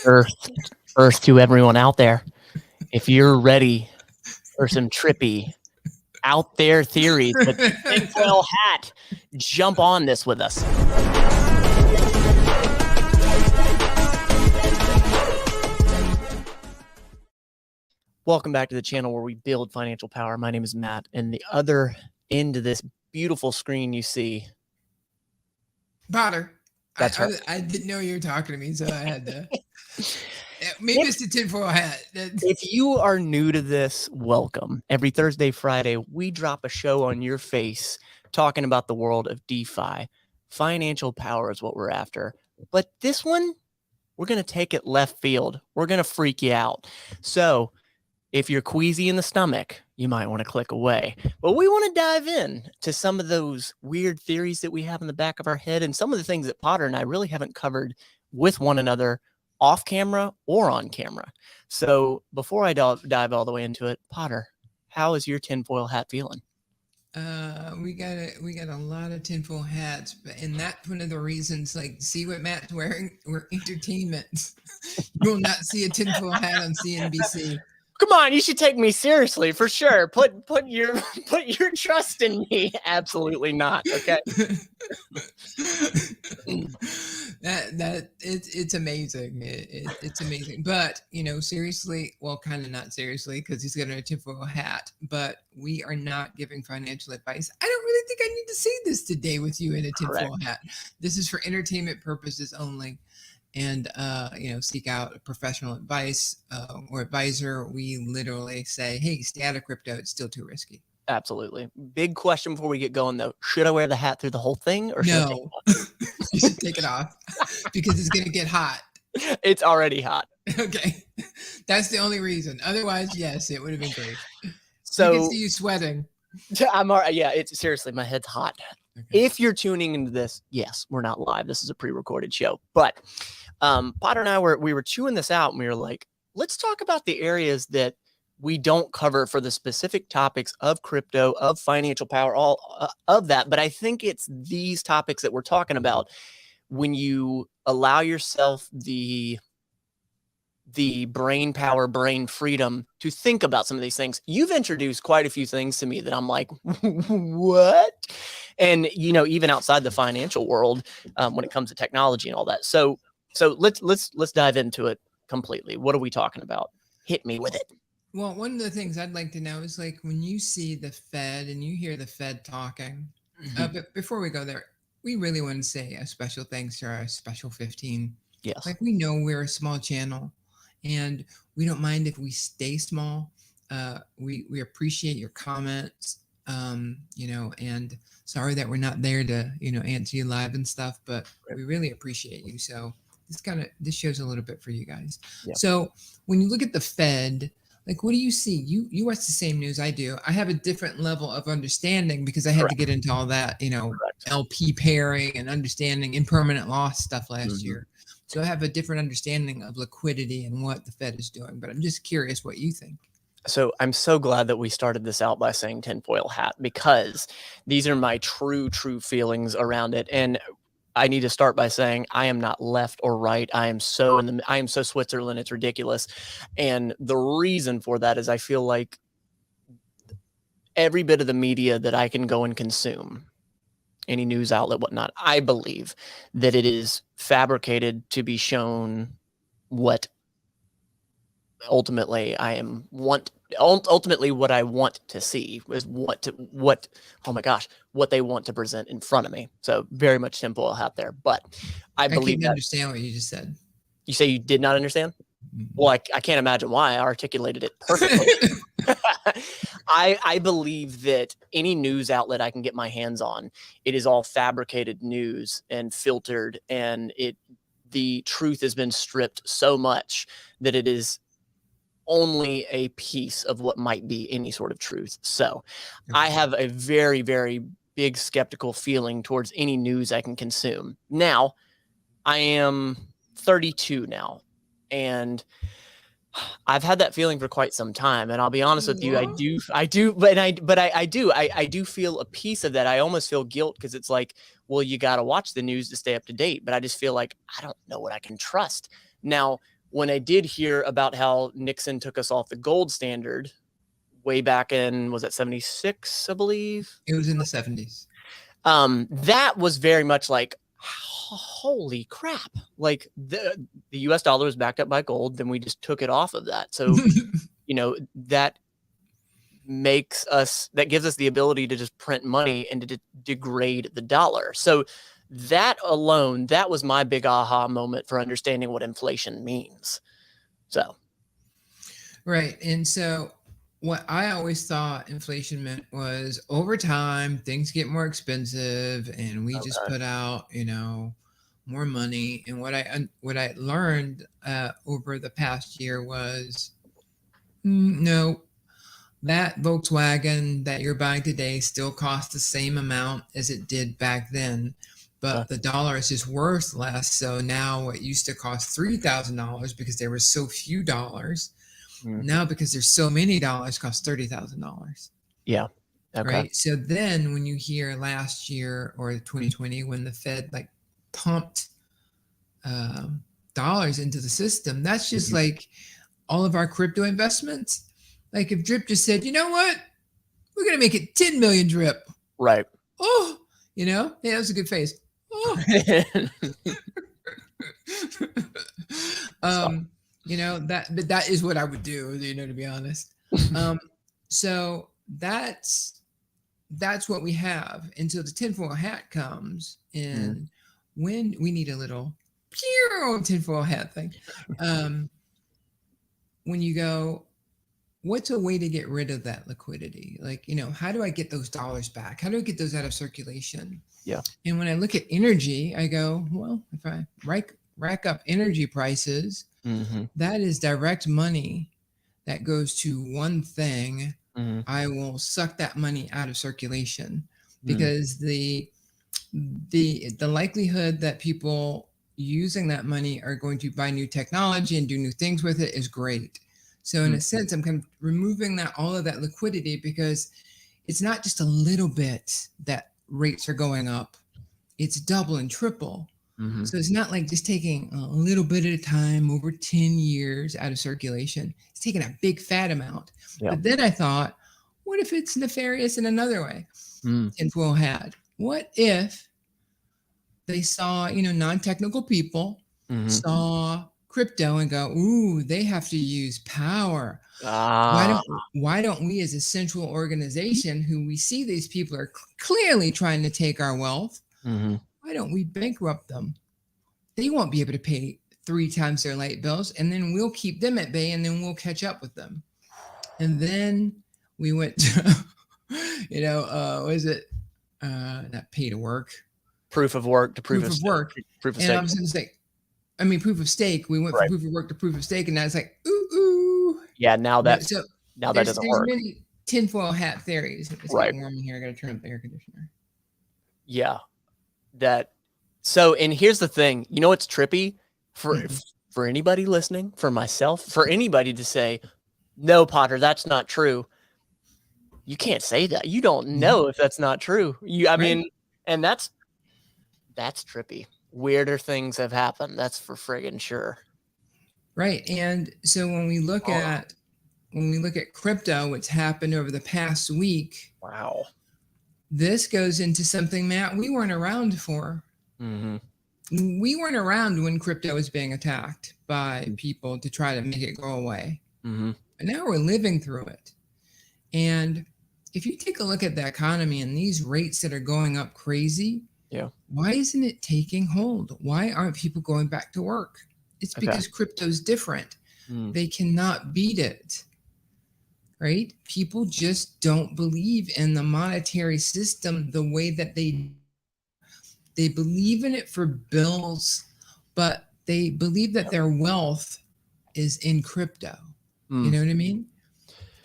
Earth to everyone out there. If you're ready for some trippy out there theories with the tinfoil hat, jump on this with us. Welcome back to the channel where we build financial power. My name is Matt, and the other end of this beautiful screen you see, Potter. That's right. I didn't know you were talking to me, so I had to. Maybe it's the tinfoil hat. If you are new to this, welcome. Every Thursday, Friday, we drop a show on your face talking about the world of DeFi. Financial power is what we're after. But this one, we're going to take it left field. We're going to freak you out. So if you're queasy in the stomach, you might want to click away. But we want to dive in to some of those weird theories that we have in the back of our head and some of the things that Potter and I really haven't covered with one another off camera or on camera. So before I dive all the way into it, Potter, how is your tinfoil hat feeling? We got a lot of tinfoil hats, and that's one of the reasons. Like, see what Matt's wearing? We're entertainment. You will not see a tinfoil hat on CNBC. Come on, you should take me seriously for sure. Put your trust in me. Absolutely not. Okay. It's amazing. It's amazing. But seriously, well, kind of not seriously, because he's got a tinfoil hat. But we are not giving financial advice. I don't really think I need to say this today with you in a tinfoil hat. This is for entertainment purposes only. And, seek out professional advice or advisor. We literally say, hey, stay out of crypto. It's still too risky. Absolutely. Big question before we get going, though. Should I wear the hat through the whole thing? Or should I take it off? You should take it off because it's going to get hot. It's already hot. Okay. That's the only reason. Otherwise, yes, it would have been great. So I can see you sweating. It's seriously, my head's hot. Okay. If you're tuning into this, yes, we're not live. This is a pre-recorded show. But Potter and I we were chewing this out, and we were like, let's talk about the areas that we don't cover for the specific topics of crypto, of financial power, all of that. But I think it's these topics that we're talking about when you allow yourself the brain power, brain freedom to think about some of these things. You've introduced quite a few things to me that I'm like, what? And, even outside the financial world, when it comes to technology and all that. So let's dive into it completely. What are we talking about? Hit me with it. Well, one of the things I'd like to know is, like, when you see the Fed and you hear the Fed talking, but before we go there, we really want to say a special thanks to our special 15. Yes. Like, we know we're a small channel and we don't mind if we stay small. We appreciate your comments, and sorry that we're not there to, answer you live and stuff, but we really appreciate you. So this shows a little bit for you guys. Yeah. So when you look at the Fed, like, what do you see? You watch the same news I do. I have a different level of understanding because I had to get into all that, LP pairing and understanding impermanent loss stuff last year. So I have a different understanding of liquidity and what the Fed is doing. But I'm just curious what you think. So I'm so glad that we started this out by saying tinfoil hat, because these are my true feelings around it. And I need to start by saying I am not left or right. I am so Switzerland. It's ridiculous. And the reason for that is I feel like every bit of the media that I can go and consume, any news outlet, whatnot, I believe that it is fabricated to be shown what ultimately ultimately what I want to see is what they want to present in front of me. So very much tinfoil hat there, but I believe can't understand what you just said. You say you did not understand? Well, I can't imagine why. I articulated it perfectly. I believe that any news outlet I can get my hands on, it is all fabricated news and filtered, and the truth has been stripped so much that it is only a piece of what might be any sort of truth. So I have a very, very big skeptical feeling towards any news I can consume. Now, I am 32 now, and I've had that feeling for quite some time. And I'll be honest with you, I do feel a piece of that. I almost feel guilt because it's like, well, you got to watch the news to stay up to date. But I just feel like I don't know what I can trust. Now, when I did hear about how Nixon took us off the gold standard way back in, was that 76, I believe? It was in the 70s. That was very much like, holy crap. Like the US dollar is backed up by gold, then we just took it off of that. So, that gives us the ability to just print money and to degrade the dollar. So that alone, that was my big aha moment for understanding what inflation means. So. Right. And so what I always thought inflation meant was over time, things get more expensive and we just put out, more money. And what I learned over the past year was no, that Volkswagen that you're buying today still costs the same amount as it did back then, but the dollar is just worth less. So now what used to cost $3,000 because there were so few dollars, now because there's so many dollars, costs $30,000. Yeah. Okay. Right. So then when you hear last year or 2020, when the Fed like pumped dollars into the system, that's just like all of our crypto investments. Like if Drip just said, you know what, we're going to make it 10 million Drip. Right. Oh, yeah, that was a good face. Oh. That is what I would do, to be honest. So that's what we have until the tinfoil hat comes. And when we need a little tinfoil hat thing, when you go, what's a way to get rid of that liquidity? Like, how do I get those dollars back? How do I get those out of circulation? Yeah. And when I look at energy, I go, well, if I rack up energy prices, that is direct money that goes to one thing. I will suck that money out of circulation because the likelihood that people using that money are going to buy new technology and do new things with it is great. So in a sense, I'm kind of removing all of that liquidity because it's not just a little bit that rates are going up. It's double and triple. So it's not like just taking a little bit at a time over 10 years out of circulation. It's taking a big fat amount. Yeah. But then I thought, what if it's nefarious in another way? Tinfoil hat. What if they saw, non-technical people saw crypto and go, ooh, they have to use power. Why don't we as a central organization who we see these people are clearly trying to take our wealth, why don't we bankrupt them? They won't be able to pay 3 times their light bills, and then we'll keep them at bay, and then we'll catch up with them. And then we went to, was it not pay to work? Proof of work to proof of work. Proof of and stake. I was going to say, proof of stake. We went from proof of work to proof of stake, and I was like, ooh. Yeah, now that doesn't work. There's many tinfoil hat theories. It's getting warm in here. I got to turn up the air conditioner. Yeah, So, and here's the thing. You know what's trippy for anybody listening, for myself, for anybody to say, no, Potter, that's not true. You can't say that. You don't know if that's not true. I mean, and that's trippy. Weirder things have happened. That's for friggin' sure. Right. And so when we look at crypto, what's happened over the past week. Wow. This goes into something, Matt, we weren't around for. We weren't around when crypto was being attacked by people to try to make it go away. And now we're living through it. And if you take a look at the economy and these rates that are going up crazy, why isn't it taking hold? Why aren't people going back to work? It's because crypto's different. They cannot beat it. Right? People just don't believe in the monetary system the way that they believe in it for bills, but they believe that their wealth is in crypto. You know what I mean?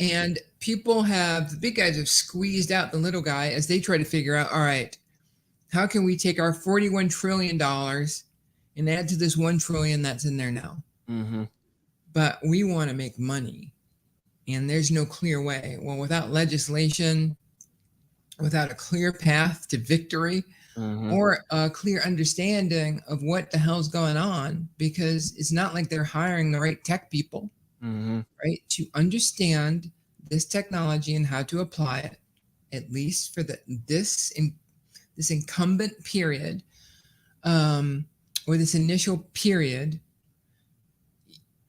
And the big guys have squeezed out the little guy as they try to figure out, all right, how can we take our $41 trillion and add to this 1 trillion that's in there now? But we want to make money. And there's no clear way. Well, without legislation, without a clear path to victory, or a clear understanding of what the hell's going on, because it's not like they're hiring the right tech people, right, to understand this technology and how to apply it, at least for this incumbent period, or this initial period.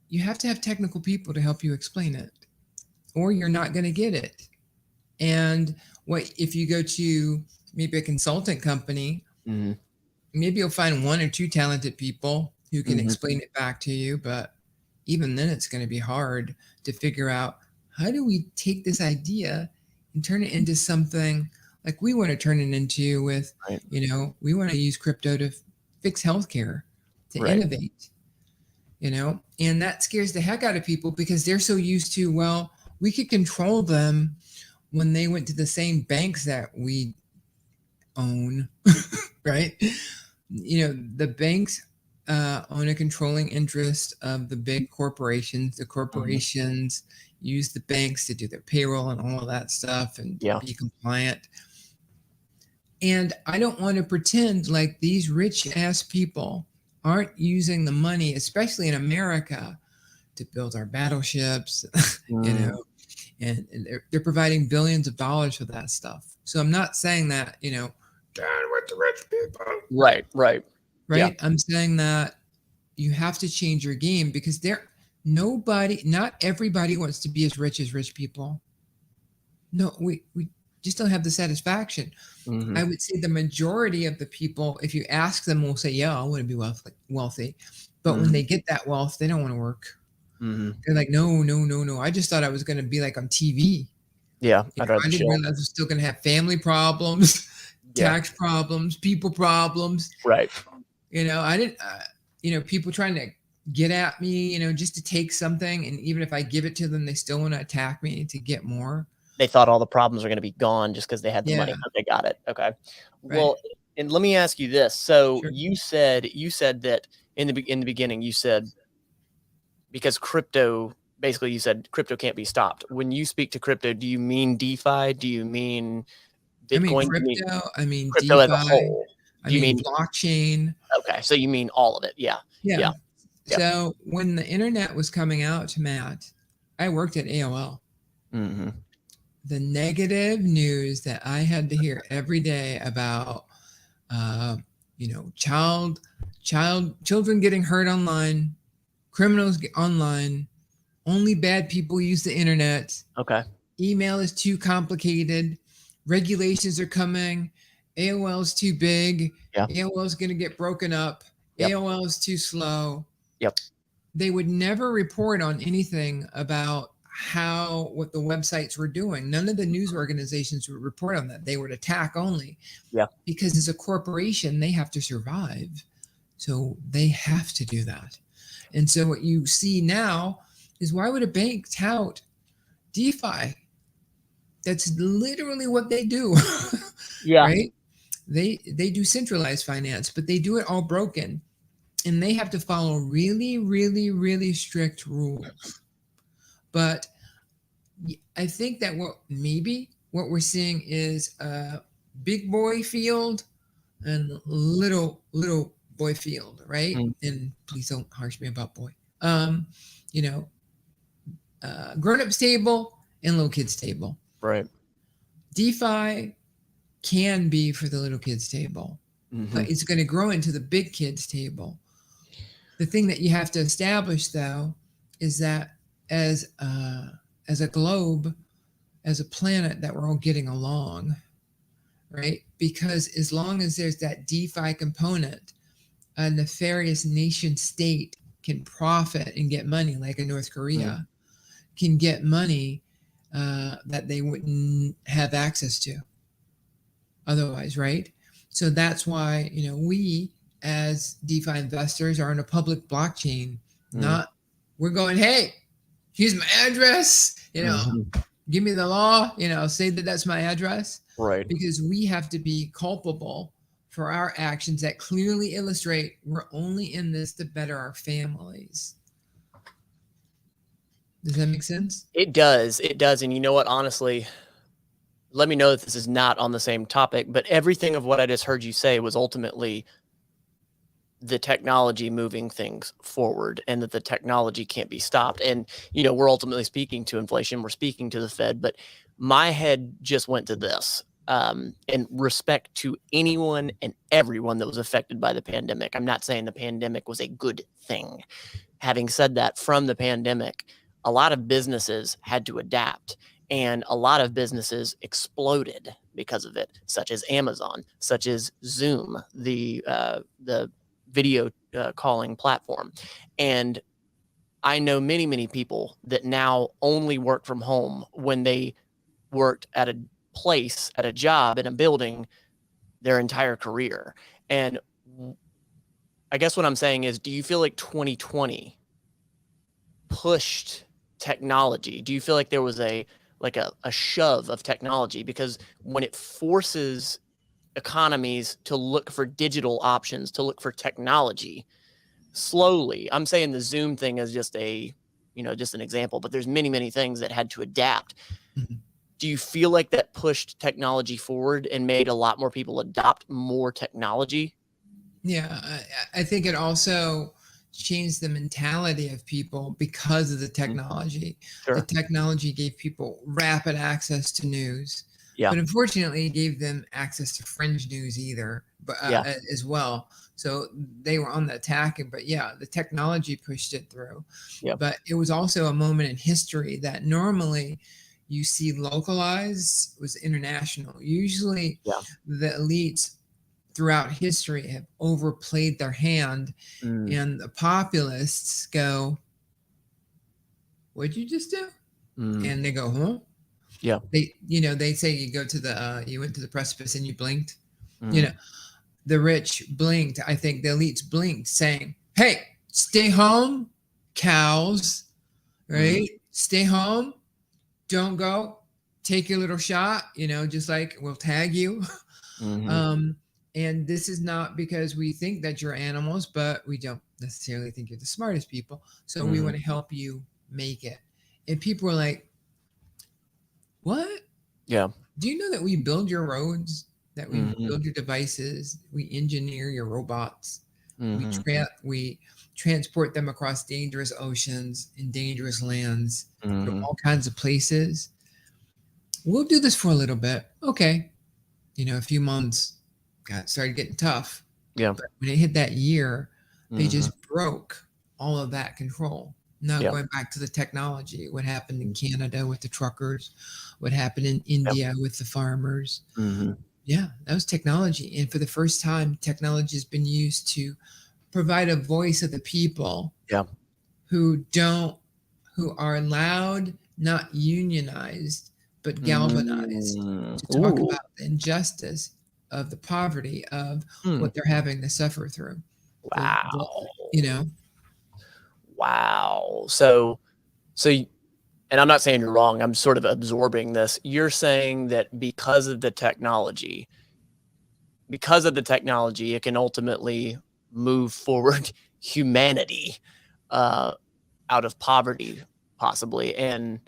You have to have technical people to help you explain it, or you're not going to get it. And what if you go to maybe a consultant company, maybe you'll find one or two talented people who can explain it back to you, but even then it's going to be hard to figure out, how do we take this idea and turn it into something like we want to turn it into with, we want to use crypto to fix healthcare, to innovate, and that scares the heck out of people, because they're so used to, well, we could control them when they went to the same banks that we own, right? The banks own a controlling interest of the big corporations. The corporations use the banks to do their payroll and all of that stuff and be compliant. And I don't want to pretend like these rich ass people aren't using the money, especially in America, to build our battleships, and they're providing billions of dollars for that stuff. So I'm not saying that, down with the rich people. Right. Yeah. I'm saying that you have to change your game, because not everybody wants to be as rich people. No, we just don't have the satisfaction. I would say the majority of the people, if you ask them, will say, yeah, I want to be wealthy. But when they get that wealth, they don't want to work. They're like, no. I just thought I was going to be like on TV. Yeah. I didn't realize I was still going to have family problems, tax problems, people problems. Right. I didn't, people trying to get at me, just to take something. And even if I give it to them, they still want to attack me to get more. They thought all the problems were going to be gone just because they had the money. They got it. Okay. Well, and let me ask you this. So you said that in the beginning, you said, because crypto, basically you said crypto can't be stopped. When you speak to crypto, do you mean DeFi? Do you mean Bitcoin? I mean crypto DeFi, as a whole. Do you mean blockchain? Okay. So you mean all of it. Yeah. So when the internet was coming out, Matt, I worked at AOL. The negative news that I had to hear every day about, children getting hurt online, criminals get online, only bad people use the internet. Okay. Email is too complicated. Regulations are coming. AOL is too big. AOL is going to get broken up. AOL is too slow. They would never report on anything about what the websites were doing. None of the news organizations would report on that. They would attack only. Because as a corporation, they have to survive. So they have to do that. And so what you see now is, why would a bank tout DeFi? That's literally what they do. Right? They do centralized finance, but they do it all broken. And they have to follow really, really, really strict rules. But I think that what we're seeing is a big boy field and little boy field, right? And please don't harsh me about boy. Grown-ups table and little kids table. Right. DeFi can be for the little kids table, but it's going to grow into the big kids table. The thing that you have to establish, though, is that as a globe, as a planet, that we're all getting along, right? Because as long as there's that DeFi component, a nefarious nation state can profit and get money, like a North Korea can get money that they wouldn't have access to otherwise, right? So that's why, we as DeFi investors are in a public blockchain, not we're going, hey, here's my address, give me the law, say that that's my address. Right. Because we have to be culpable for our actions that clearly illustrate we're only in this to better our families. Does that make sense? It does. And you know what? Honestly, let me know if this is not on the same topic, but everything of what I just heard you say was ultimately the technology moving things forward, and that the technology can't be stopped. And, we're ultimately speaking to inflation, we're speaking to the Fed, but my head just went to this. In respect to anyone and everyone that was affected by the pandemic. I'm not saying the pandemic was a good thing. Having said that, from the pandemic, a lot of businesses had to adapt, and a lot of businesses exploded because of it, such as Amazon, such as Zoom, the video calling platform. And I know many, many people that now only work from home when they worked at a place, at a job, in a building their entire career. And I guess what I'm saying is, do you feel like 2020 pushed technology? Do you feel like there was a shove of technology? Because when it forces economies to look for digital options, to look for technology, slowly, I'm saying the Zoom thing is just just an example, but there's many, many things that had to adapt. Mm-hmm. Do you feel like that pushed technology forward and made a lot more people adopt more technology? Yeah, I think it also changed the mentality of people because of the technology. The Sure. technology gave people rapid access to news, Yeah. but unfortunately, it gave them access to fringe news either, but Yeah. as well. So they were on the attack, but yeah, the technology pushed it through. Yeah. But it was also a moment in history that normally you see localized was international. Usually, Yeah. the elites throughout history have overplayed their hand, Mm. and the populists go, "What'd you just do?" Mm. And they go, "Huh?" Yeah. They say you go to the you went to the precipice and you blinked. You Mm. know, the rich blinked. I think the elites blinked, saying, "Hey, stay home, cows. Mm. Right? Stay home. Don't go. Take your little shot. Just like we'll tag you." Mm-hmm. And this is not because we think that you're animals, but we don't necessarily think you're the smartest people. So we Mm-hmm. want to help you make it. And people were like, "What? Yeah. Do you know that we build your roads? That we Mm-hmm. build your devices? We engineer your robots. Mm-hmm. We transport them across dangerous oceans and dangerous lands from Mm-hmm. all kinds of places. We'll do this for a little bit. Okay. A few months started getting tough. Yeah. But when it hit that year, they Mm-hmm. just broke all of that control. Now Yeah. going back to the technology, what happened in Canada with the truckers, what happened in Yep. India with the farmers. Mm-hmm. Yeah, that was technology. And for the first time, technology has been used to provide a voice of the people Yeah. who don't, who are loud, not unionized, but galvanized Mm. to talk Ooh. about the injustice of the poverty of Mm. what they're having to suffer through. The Wow. you know, Wow. So, and I'm not saying you're wrong. I'm sort of absorbing this. You're saying that because of the technology, it can ultimately move forward humanity uh, out of poverty, possibly, and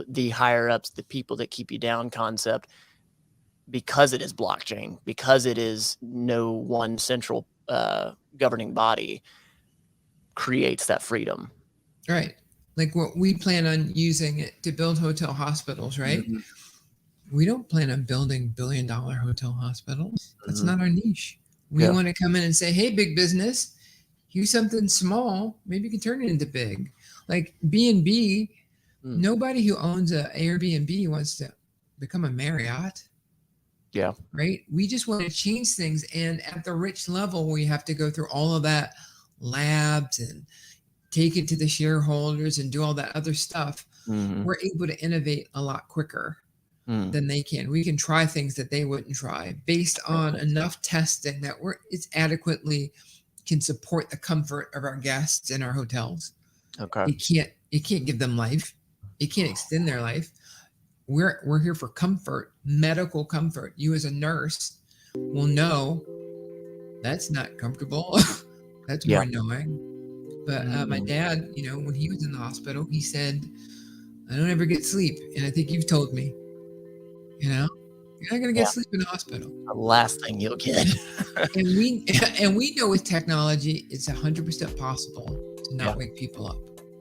the higher ups, the people that keep you down concept, because it is blockchain, because it is no one central governing body, creates that freedom. right? Like what we plan on using it to build hotel hospitals, right? Mm-hmm. We don't plan on building billion-dollar hotel hospitals. That's Mm-hmm. not our niche. We Yeah. want to come in and say, "Hey, big business, here's something small. Maybe you can turn it into big." Like B&B, Mm. nobody who owns a Airbnb wants to become a Marriott, Yeah. right? We just want to change things. And at the rich level, we have to go through all of that labs and take it to the shareholders and do all that other stuff. Mm-hmm. We're able to innovate a lot quicker Mm. than they can. We can try things that they wouldn't try based on enough testing that it's adequately can support the comfort of our guests in our hotels. Okay. It can't give them life. It can't extend their life. We're here for comfort, medical comfort. You as a nurse will know that's not comfortable. That's more Yeah. annoying. But my Mm. dad, when he was in the hospital, he said, "I don't ever get sleep," and I think you've told me, you know. You're not going to get sleep in the hospital. The last thing you'll get. and we know with technology, it's 100% possible to not wake people up.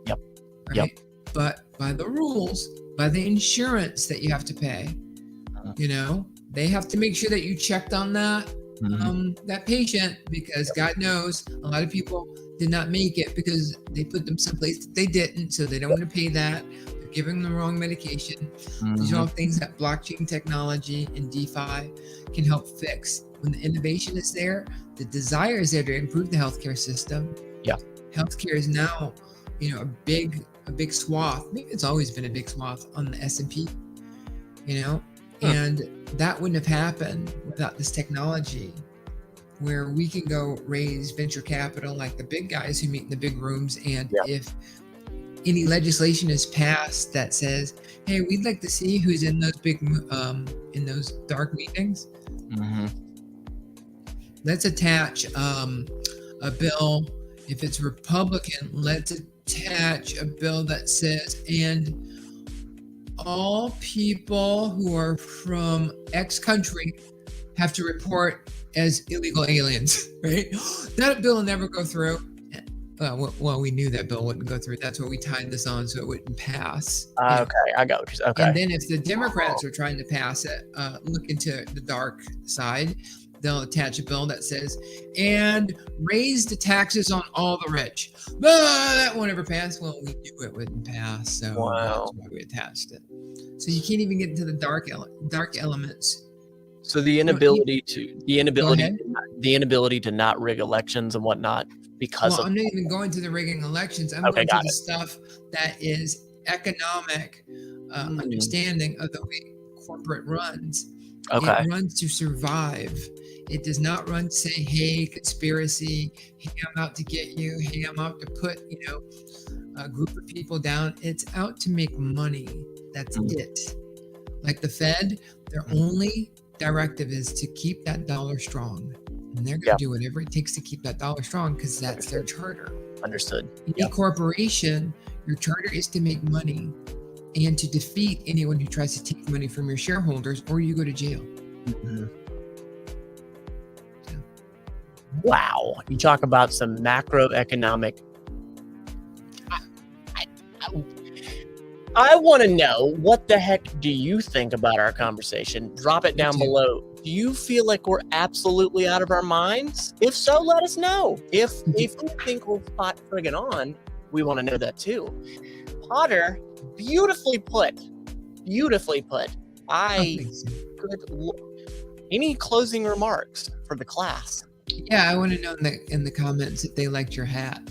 Yep. Right? Yep. But by the rules, by the insurance that you have to pay, they have to make sure that you checked on that that patient, because God knows a lot of people did not make it because they put them someplace that they didn't, so they don't want to pay that. They're giving them the wrong medication. These are all things that blockchain technology and DeFi can help fix. When the innovation is there, the desire is there to improve the healthcare system. Yeah. Healthcare is now, a big swath. Maybe it's always been a big swath on the S&P, and that wouldn't have happened without this technology, where we can go raise venture capital like the big guys who meet in the big rooms. And if any legislation is passed that says, hey, we'd like to see who's in those big, in those dark meetings, let's attach a bill. If it's Republican, let's attach a bill that says, and all people who are from X country have to report as illegal aliens, right? That bill will never go through. Well, we knew that bill wouldn't go through. That's why we tied this on so it wouldn't pass. Okay, I got what you're saying. Okay. And then if the Democrats are trying to pass it, look into the dark side, they'll attach a bill that says, and raise the taxes on all the rich. That won't ever pass. Well, we knew it wouldn't pass, so that's why we attached it. So you can't even get into the dark elements. So the inability to not rig elections and whatnot because I'm not even going to the rigging elections. I'm going to the stuff that is economic understanding of the way corporate runs. Okay. It runs to survive. It does not run to say, hey, conspiracy, hey, I'm out to get you, hey, I'm out to put, a group of people down. It's out to make money. That's it. Like the Fed, their only directive is to keep that dollar strong. And they're going to do whatever it takes to keep that dollar strong because that's their charter. Understood. Any corporation, your charter is to make money and to defeat anyone who tries to take money from your shareholders, or you go to jail. Wow. You talk about some macroeconomic. I want to know, what the heck do you think about our conversation? Drop it down below. Do you feel like we're absolutely out of our minds? If so, let us know. If you think we're spot friggin' on, we want to know that too. Potter, beautifully put. Any closing remarks for the class? Yeah, I want to know in the comments if they liked your hat.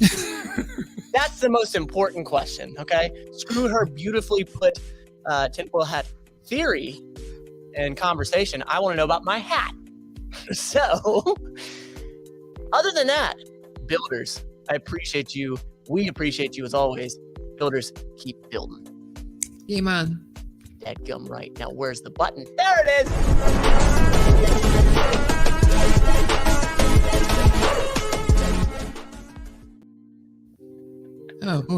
That's the most important question, okay? Screw her beautifully put tinfoil hat theory and conversation. I want to know about my hat. So, other than that, builders, I appreciate you. We appreciate you as always. Builders, keep building. Game on. Dadgum right. Now, where's the button? There it is! Oh, boy.